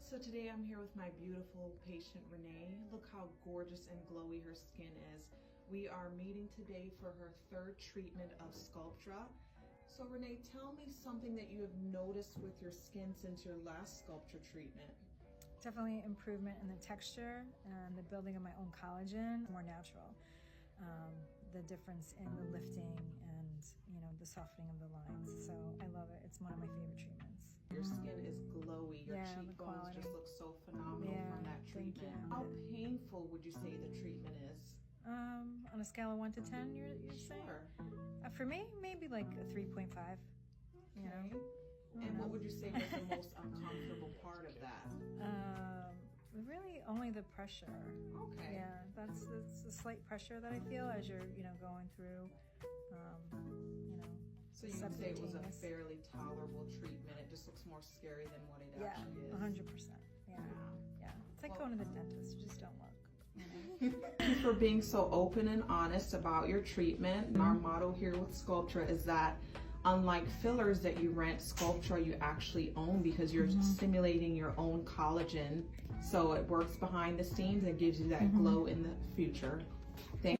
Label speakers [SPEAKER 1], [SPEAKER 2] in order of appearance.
[SPEAKER 1] So today I'm here with my beautiful patient Renee. Look how gorgeous and glowy her skin is. We are meeting today for her third treatment of Sculptra. So Renee, tell me something that you have noticed with your skin since your last Sculptra treatment.
[SPEAKER 2] Definitely improvement in the texture and the building of my own collagen, more natural. The difference in the lifting and, you know, the softening of the lines. So I love it. It's one of my favorite treatments.
[SPEAKER 1] Your skin is glowy. Your cheekbones just look so phenomenal from that treatment. How painful would you say the treatment is?
[SPEAKER 2] On a scale of 1 to 10, you're saying? For me, maybe like a 3.5. You know?
[SPEAKER 1] And what would you say was the most uncomfortable part of that?
[SPEAKER 2] Really only the pressure.
[SPEAKER 1] Okay.
[SPEAKER 2] Yeah, that's a slight pressure that I feel as you're, you know, going through, you know.
[SPEAKER 1] So you would say it was a fairly tolerable treatment. It just looks more scary than what it actually is.
[SPEAKER 2] 100%. Yeah. It's like going to the dentist. You just don't look.
[SPEAKER 1] Thank you for being so open and honest about your treatment. Our motto here with Sculptra is that unlike fillers that you rent, Sculptra you actually own because you're stimulating your own collagen. So it works behind the scenes and gives you that glow in the future. Thank